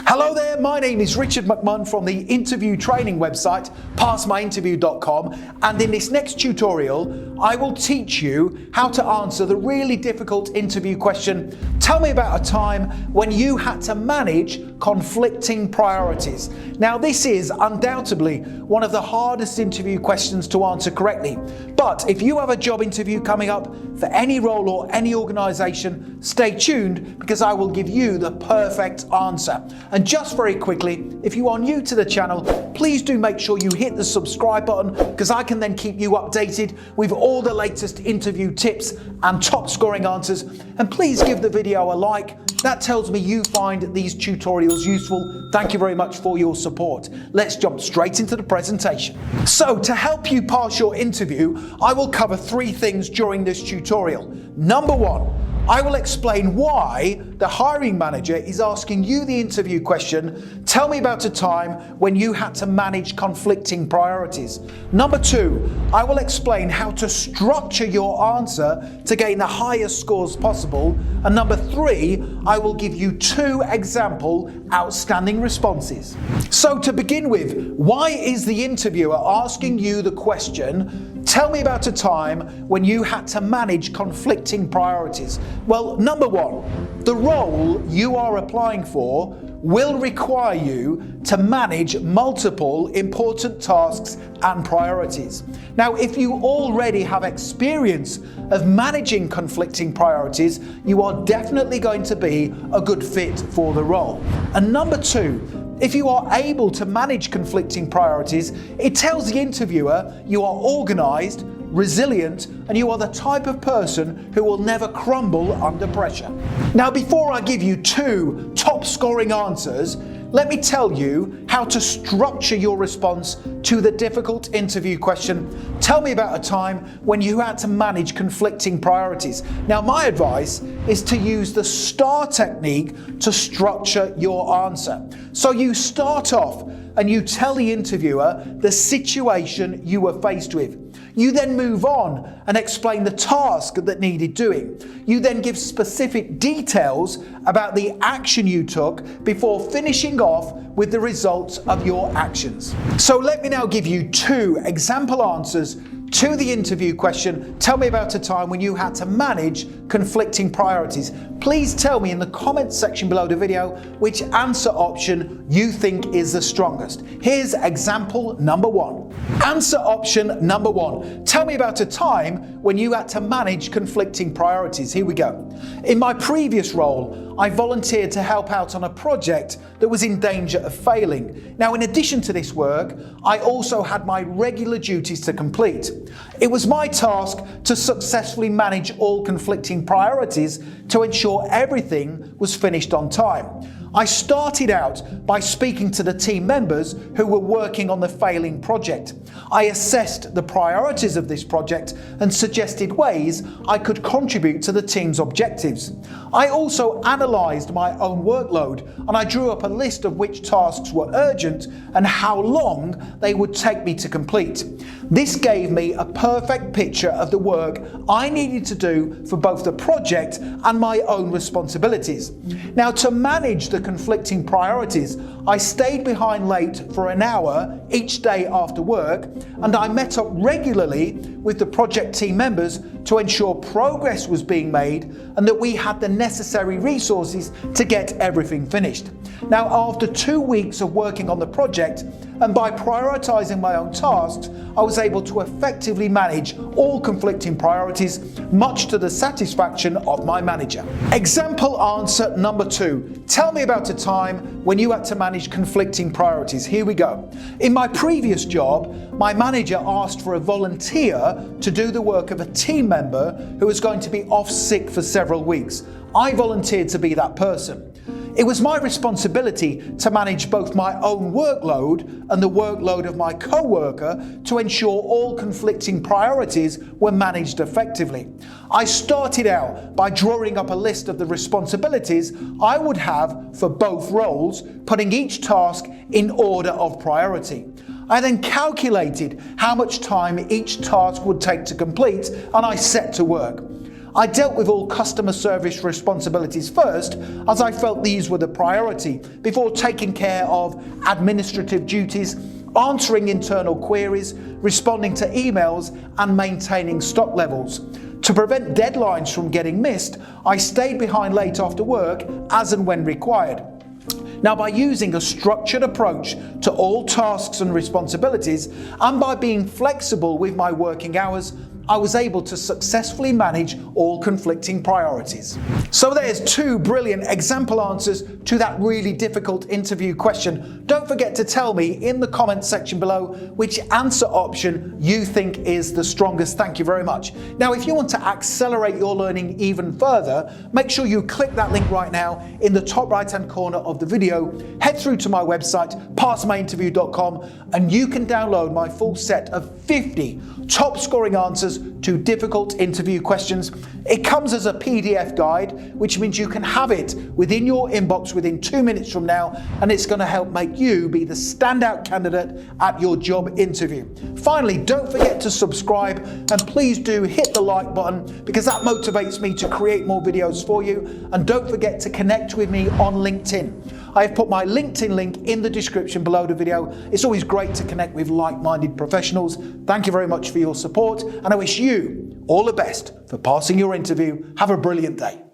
Hello there, my name is Richard McMunn from the interview training website passmyinterview.com, and in this next tutorial I will teach you how to answer the really difficult interview question, tell me about a time when you had to manage conflicting priorities. Now this is undoubtedly one of the hardest interview questions to answer correctly, but if you have a job interview coming up for any role or any organisation, stay tuned because I will give you the perfect answer. And just very quickly, if you are new to the channel, please do make sure you hit the subscribe button because I can then keep you updated with all the latest interview tips and top scoring answers. And please give the video a like. That tells me you find these tutorials useful. Thank you very much for your support. Let's jump straight into the presentation. So to help you pass your interview, I will cover three things during this tutorial. Number one, I will explain why the hiring manager is asking you the interview question, tell me about a time when you had to manage conflicting priorities. Number two, I will explain how to structure your answer to gain the highest scores possible. And number three, I will give you two example outstanding responses. So to begin with, why is the interviewer asking you the question, tell me about a time when you had to manage conflicting priorities? Well, number one, the role you are applying for will require you to manage multiple important tasks and priorities. Now, if you already have experience of managing conflicting priorities, you are definitely going to be a good fit for the role. And number two, if you are able to manage conflicting priorities, it tells the interviewer you are organised, resilient, and you are the type of person who will never crumble under pressure. Now, before I give you two top scoring answers, let me tell you how to structure your response to the difficult interview question. Tell me about a time when you had to manage conflicting priorities. Now, my advice is to use the STAR technique to structure your answer. So you start off and you tell the interviewer the situation you were faced with. You then move on and explain the task that needed doing. You then give specific details about the action you took before finishing off with the results of your actions. So let me now give you two example answers to the interview question, tell me about a time when you had to manage conflicting priorities. Please tell me in the comments section below the video which answer option you think is the strongest. Here's example number one. Answer option number one. Tell me about a time when you had to manage conflicting priorities. Here we go. In my previous role, I volunteered to help out on a project that was in danger of failing. Now, in addition to this work, I also had my regular duties to complete. It was my task to successfully manage all conflicting priorities to ensure everything was finished on time. I started out by speaking to the team members who were working on the failing project. I assessed the priorities of this project and suggested ways I could contribute to the team's objectives. I also analysed my own workload and I drew up a list of which tasks were urgent and how long they would take me to complete. This gave me a perfect picture of the work I needed to do for both the project and my own responsibilities. Now, to manage the conflicting priorities, I stayed behind late for an hour each day after work, and I met up regularly with the project team members to ensure progress was being made and that we had the necessary resources to get everything finished. Now, after 2 weeks of working on the project and by prioritising my own tasks, I was able to effectively manage all conflicting priorities, much to the satisfaction of my manager. Example answer number two. Tell me about a time when you had to manage conflicting priorities. Here we go. In my previous job, my manager asked for a volunteer to do the work of a team member who was going to be off sick for several weeks. I volunteered to be that person. It was my responsibility to manage both my own workload and the workload of my co-worker to ensure all conflicting priorities were managed effectively. I started out by drawing up a list of the responsibilities I would have for both roles, putting each task in order of priority. I then calculated how much time each task would take to complete and I set to work. I dealt with all customer service responsibilities first, as I felt these were the priority, before taking care of administrative duties, answering internal queries, responding to emails, and maintaining stock levels. To prevent deadlines from getting missed, I stayed behind late after work as and when required. Now, by using a structured approach to all tasks and responsibilities, and by being flexible with my working hours, I was able to successfully manage all conflicting priorities. So there's 2 brilliant example answers to that really difficult interview question. Don't forget to tell me in the comments section below which answer option you think is the strongest. Thank you very much. Now, if you want to accelerate your learning even further, make sure you click that link right now in the top right-hand corner of the video. Head through to my website, passmyinterview.com, and you can download my full set of 50 top scoring answers to difficult interview questions. It comes as a PDF guide, which means you can have it within your inbox within 2 minutes from now, and it's going to help make you be the standout candidate at your job interview. Finally, don't forget to subscribe, and please do hit the like button because that motivates me to create more videos for you. And don't forget to connect with me on LinkedIn. I have put my LinkedIn link in the description below the video. It's always great to connect with like-minded professionals. Thank you very much for your support, and I wish you all the best for passing your interview. Have a brilliant day.